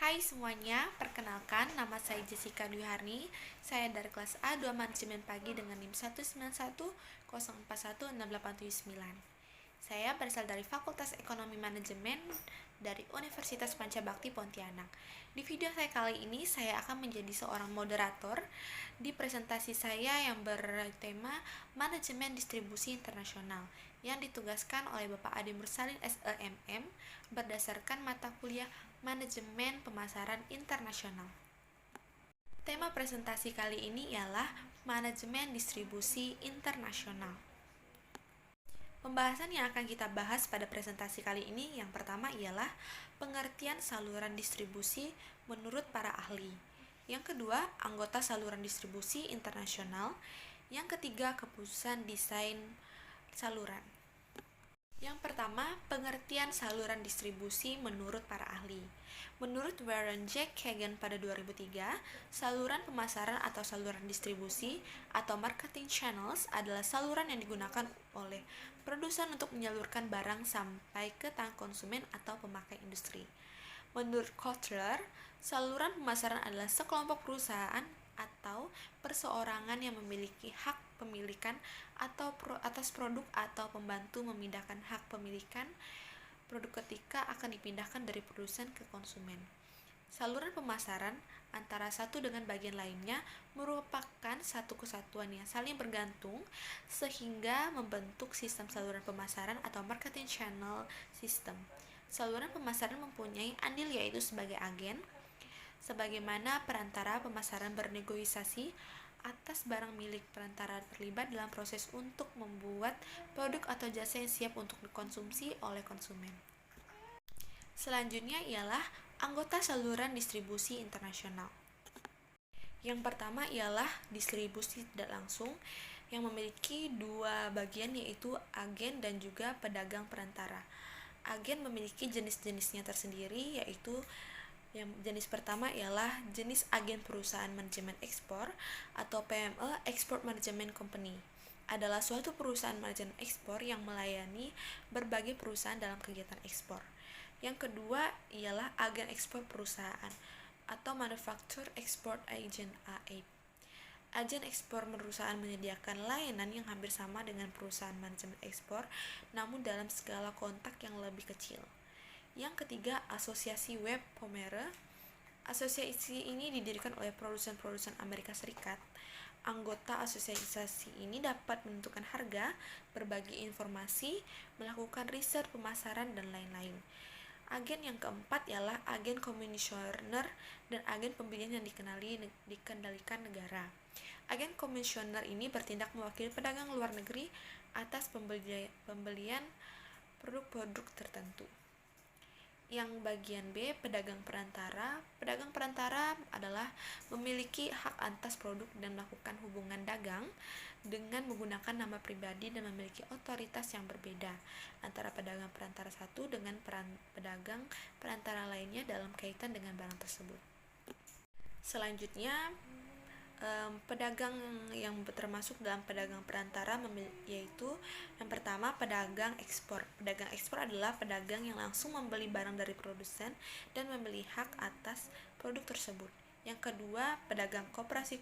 Hai semuanya, perkenalkan nama saya Jessica Dwi Harni. Saya dari kelas A2 Manajemen Pagi dengan NIM 191041687. Saya berasal dari Fakultas Ekonomi Manajemen dari Universitas Pancabakti Pontianak. Di video saya kali ini, saya akan menjadi seorang moderator di presentasi saya yang bertema Manajemen Distribusi Internasional yang ditugaskan oleh Bapak Ade Mursalin SEMM berdasarkan mata kuliah Manajemen Pemasaran Internasional. Tema presentasi kali ini ialah Manajemen Distribusi Internasional. Pembahasan yang akan kita bahas pada presentasi kali ini yang pertama ialah pengertian saluran distribusi menurut para ahli. Yang kedua, anggota saluran distribusi internasional. Yang ketiga, keputusan desain saluran. Yang pertama, pengertian saluran distribusi menurut para ahli. Menurut Warren J. Kagan pada 2003, saluran pemasaran atau saluran distribusi atau marketing channels adalah saluran yang digunakan oleh produsen untuk menyalurkan barang sampai ke tangan konsumen atau pemakai industri. Menurut Kotler, saluran pemasaran adalah sekelompok perusahaan atau perseorangan yang memiliki hak pemilikan atau atas produk atau membantu memindahkan hak pemilikan produk ketika akan dipindahkan dari produsen ke konsumen. Saluran pemasaran antara satu dengan bagian lainnya merupakan satu kesatuan yang saling bergantung sehingga membentuk sistem saluran pemasaran atau marketing channel system. Saluran pemasaran mempunyai andil yaitu sebagai agen, sebagaimana perantara pemasaran bernegosiasi atas barang milik perantara terlibat dalam proses untuk membuat produk atau jasa yang siap untuk dikonsumsi oleh konsumen. Selanjutnya ialah anggota saluran distribusi internasional. Yang pertama ialah distribusi tidak langsung yang memiliki dua bagian yaitu agen dan juga pedagang perantara. Agen memiliki jenis-jenisnya tersendiri yaitu yang jenis pertama ialah jenis agen perusahaan manajemen ekspor atau PME Export Management Company. Adalah suatu perusahaan manajemen ekspor yang melayani berbagai perusahaan dalam kegiatan ekspor. Yang kedua ialah agen ekspor perusahaan atau Manufacturer Export Agent (AE). Agen ekspor perusahaan menyediakan layanan yang hampir sama dengan perusahaan manajemen ekspor, namun dalam skala kontak yang lebih kecil. Yang ketiga, asosiasi web Pomere. Asosiasi ini didirikan oleh produsen-produsen Amerika Serikat. Anggota asosiasi ini dapat menentukan harga, berbagi informasi, melakukan riset pemasaran, dan lain-lain. Agen yang keempat ialah agen komisioner dan agen pembelian yang dikendalikan negara. Agen komisioner ini bertindak mewakili pedagang luar negeri atas pembelian produk-produk tertentu. Yang bagian B, pedagang perantara. Pedagang perantara adalah memiliki hak atas produk dan melakukan hubungan dagang dengan menggunakan nama pribadi dan memiliki otoritas yang berbeda antara pedagang perantara satu dengan pedagang perantara lainnya dalam kaitan dengan barang tersebut. Selanjutnya, pedagang yang termasuk dalam pedagang perantara yaitu yang pertama pedagang ekspor. Pedagang ekspor adalah pedagang yang langsung membeli barang dari produsen dan membeli hak atas produk tersebut. Yang kedua, pedagang koperasi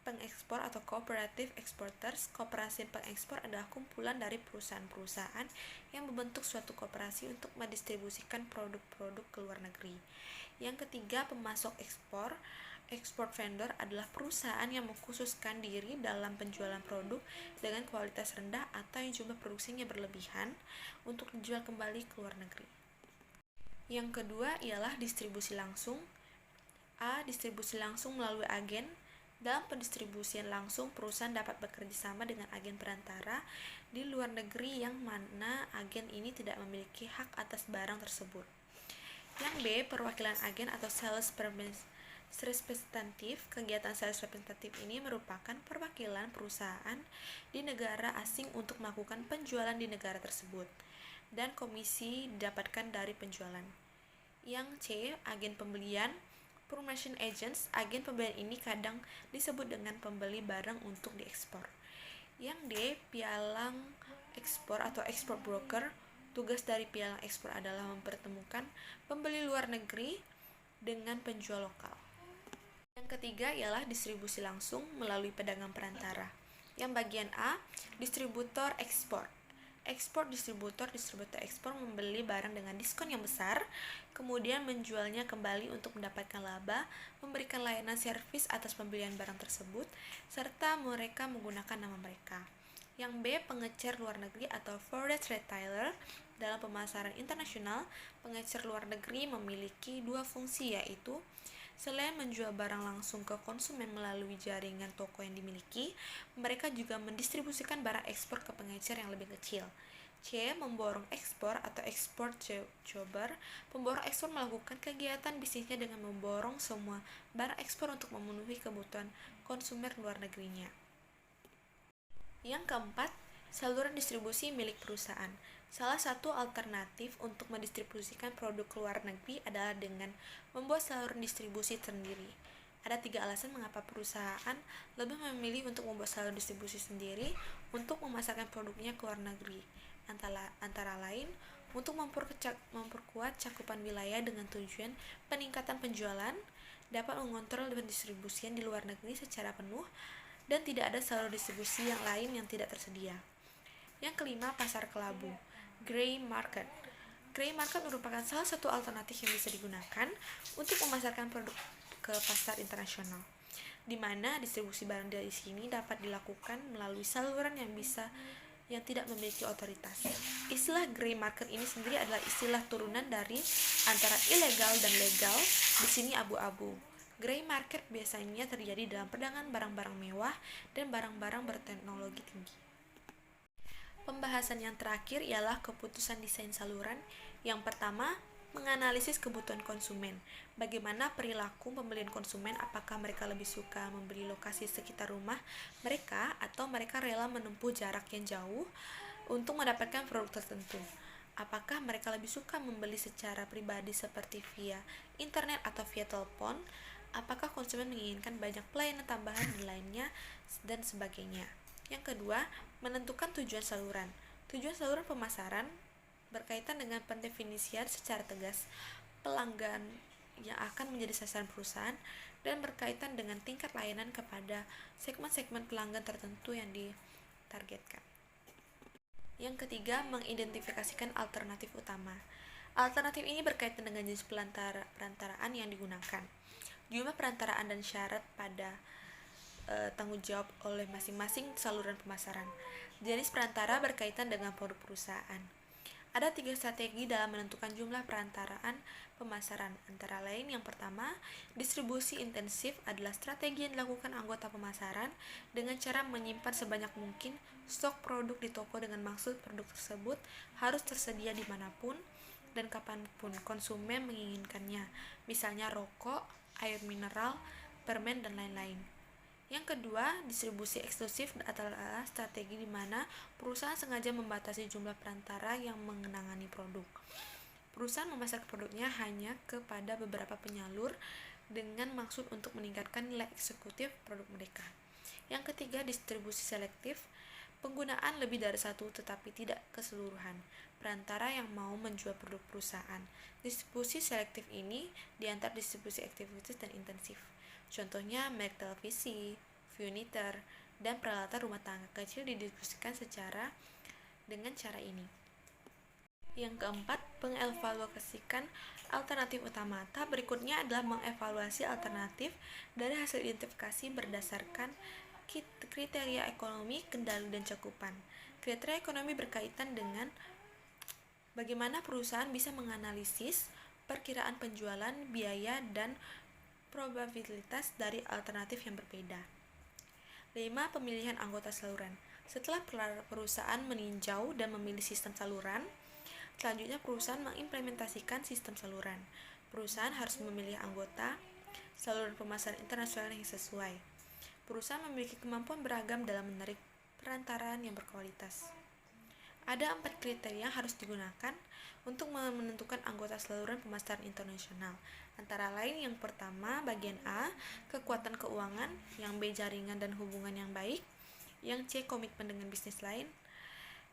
pengekspor atau cooperative exporters. Koperasi pengekspor adalah kumpulan dari perusahaan-perusahaan yang membentuk suatu koperasi untuk mendistribusikan produk-produk ke luar negeri. Yang ketiga, pemasok ekspor. Export vendor adalah perusahaan yang mengkhususkan diri dalam penjualan produk dengan kualitas rendah atau yang jumlah produksinya berlebihan untuk dijual kembali ke luar negeri. Yang kedua ialah distribusi langsung. A. Distribusi langsung melalui agen. Dalam pendistribusian langsung, perusahaan dapat bekerja sama dengan agen perantara di luar negeri yang mana agen ini tidak memiliki hak atas barang tersebut. Yang B. Perwakilan agen atau sales representatif. Kegiatan sales representatif ini merupakan perwakilan perusahaan di negara asing untuk melakukan penjualan di negara tersebut dan komisi didapatkan dari penjualan. Yang C. Agen pembelian. Promotion agents. Agen pembelian ini kadang disebut dengan pembeli barang untuk diekspor. Yang D. Pialang ekspor atau export broker. Tugas dari pialang ekspor adalah mempertemukan pembeli luar negeri dengan penjual lokal. Yang ketiga ialah distribusi langsung melalui pedagang perantara. Yang bagian A, distributor ekspor. Distributor ekspor membeli barang dengan diskon yang besar, kemudian menjualnya kembali untuk mendapatkan laba, memberikan layanan servis atas pembelian barang tersebut, serta mereka menggunakan nama mereka. Yang B, pengecer luar negeri atau foreign retailer. Dalam pemasaran internasional, pengecer luar negeri memiliki dua fungsi, yaitu selain menjual barang langsung ke konsumen melalui jaringan toko yang dimiliki, mereka juga mendistribusikan barang ekspor ke pengecer yang lebih kecil. C. Memborong ekspor atau export jobber. Pemborong ekspor melakukan kegiatan bisnisnya dengan memborong semua barang ekspor untuk memenuhi kebutuhan konsumen luar negerinya. Yang keempat, saluran distribusi milik perusahaan. Salah satu alternatif untuk mendistribusikan produk ke luar negeri adalah dengan membuat saluran distribusi sendiri. Ada 3 alasan mengapa perusahaan lebih memilih untuk membuat saluran distribusi sendiri untuk memasarkan produknya ke luar negeri. Antara lain, untuk memperkuat cakupan wilayah dengan tujuan peningkatan penjualan, dapat mengontrol pendistribusian di luar negeri secara penuh, dan tidak ada saluran distribusi yang lain yang tidak tersedia. Yang kelima, pasar kelabu. Grey market merupakan salah satu alternatif yang bisa digunakan untuk memasarkan produk ke pasar internasional, di mana distribusi barang dari sini dapat dilakukan melalui saluran yang tidak memiliki otoritas. Istilah grey market ini sendiri adalah istilah turunan dari antara ilegal dan legal, di sini abu-abu. Grey market biasanya terjadi dalam perdagangan barang-barang mewah dan barang-barang berteknologi tinggi. Pembahasan yang terakhir ialah keputusan desain saluran. Yang pertama, menganalisis kebutuhan konsumen. Bagaimana perilaku pembelian konsumen, apakah mereka lebih suka membeli lokasi sekitar rumah mereka atau mereka rela menempuh jarak yang jauh untuk mendapatkan produk tertentu. Apakah mereka lebih suka membeli secara pribadi seperti via internet atau via telepon? Apakah konsumen menginginkan banyak pelayanan tambahan dan lainnya dan sebagainya. Yang kedua, menentukan tujuan saluran. Tujuan saluran pemasaran berkaitan dengan pendefinisian secara tegas pelanggan yang akan menjadi sasaran perusahaan dan berkaitan dengan tingkat layanan kepada segmen-segmen pelanggan tertentu yang ditargetkan. Yang ketiga, mengidentifikasikan alternatif utama. Alternatif ini berkaitan dengan jenis perantaraan yang digunakan, jumlah perantaraan dan syarat pada tanggung jawab oleh masing-masing saluran pemasaran. Jenis perantara berkaitan dengan produk perusahaan. Ada 3 strategi dalam menentukan jumlah perantaraan pemasaran. Antara lain, yang pertama, distribusi intensif adalah strategi yang dilakukan anggota pemasaran dengan cara menyimpan sebanyak mungkin stok produk di toko dengan maksud produk tersebut harus tersedia dimanapun dan kapanpun konsumen menginginkannya, misalnya rokok, air mineral, permen, dan lain-lain. Yang kedua, distribusi eksklusif adalah strategi di mana perusahaan sengaja membatasi jumlah perantara yang mengenangani produk. Perusahaan memasarkan produknya hanya kepada beberapa penyalur dengan maksud untuk meningkatkan nilai eksekutif produk mereka. Yang ketiga, distribusi selektif, penggunaan lebih dari satu tetapi tidak keseluruhan perantara yang mau menjual produk perusahaan. Distribusi selektif ini diantar distribusi aktivitas dan intensif. Contohnya, merek televisi, furniture, dan peralatan rumah tangga kecil didistribusikan dengan cara ini. Yang keempat, mengevaluasikan alternatif utama. Tahap berikutnya adalah mengevaluasi alternatif dari hasil identifikasi berdasarkan kriteria ekonomi, kendali, dan cakupan. Kriteria ekonomi berkaitan dengan bagaimana perusahaan bisa menganalisis perkiraan penjualan, biaya, dan probabilitas dari alternatif yang berbeda. 5. Pemilihan anggota saluran. Setelah perusahaan meninjau dan memilih sistem saluran, selanjutnya perusahaan mengimplementasikan sistem saluran. Perusahaan harus memilih anggota saluran pemasaran internasional yang sesuai. Perusahaan memiliki kemampuan beragam dalam menarik perantaraan yang berkualitas. Ada 4 kriteria yang harus digunakan untuk menentukan anggota saluran pemasaran internasional. Antara lain, yang pertama, bagian A, kekuatan keuangan, yang B, jaringan dan hubungan yang baik, yang C, komitmen dengan bisnis lain,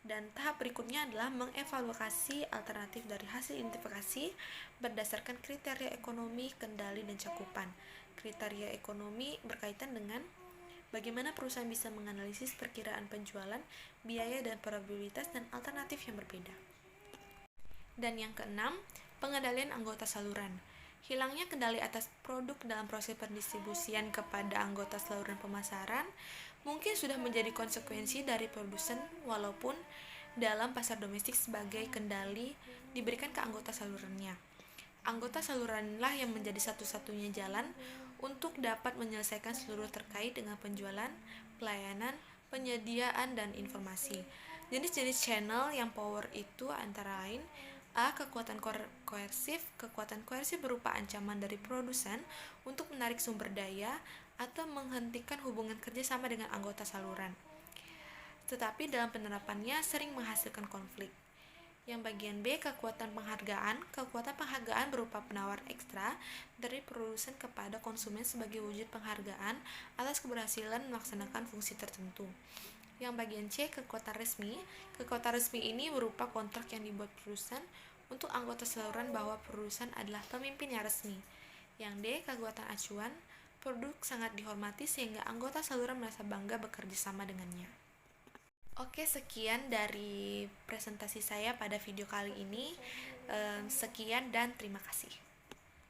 Dan tahap berikutnya adalah mengevaluasi alternatif dari hasil identifikasi berdasarkan kriteria ekonomi, kendali, dan cakupan. Kriteria ekonomi berkaitan dengan bagaimana perusahaan bisa menganalisis perkiraan penjualan, biaya, dan probabilitas dan alternatif yang berbeda. Dan yang keenam, pengendalian anggota saluran. Hilangnya kendali atas produk dalam proses pendistribusian kepada anggota saluran pemasaran mungkin sudah menjadi konsekuensi dari produsen, walaupun dalam pasar domestik sebagai kendali diberikan ke anggota salurannya. Anggota saluranlah yang menjadi satu-satunya jalan untuk dapat menyelesaikan seluruh terkait dengan penjualan, pelayanan, penyediaan, dan informasi. Jenis-jenis channel yang power itu antara lain: A. Kekuatan koersif. Kekuatan koersif berupa ancaman dari produsen untuk menarik sumber daya atau menghentikan hubungan kerja sama dengan anggota saluran, tetapi dalam penerapannya sering menghasilkan konflik. Yang bagian B, kekuatan penghargaan. Kekuatan penghargaan berupa penawar ekstra dari produsen kepada konsumen sebagai wujud penghargaan atas keberhasilan melaksanakan fungsi tertentu. Yang bagian C, kekuatan resmi. Kekuatan resmi ini berupa kontrak yang dibuat produsen untuk anggota saluran bahwa produsen adalah pemimpin yang resmi. Yang D, kekuatan acuan. Produk sangat dihormati sehingga anggota saluran merasa bangga bekerja sama dengannya. Oke, sekian dari presentasi saya pada video kali ini. Sekian dan terima kasih.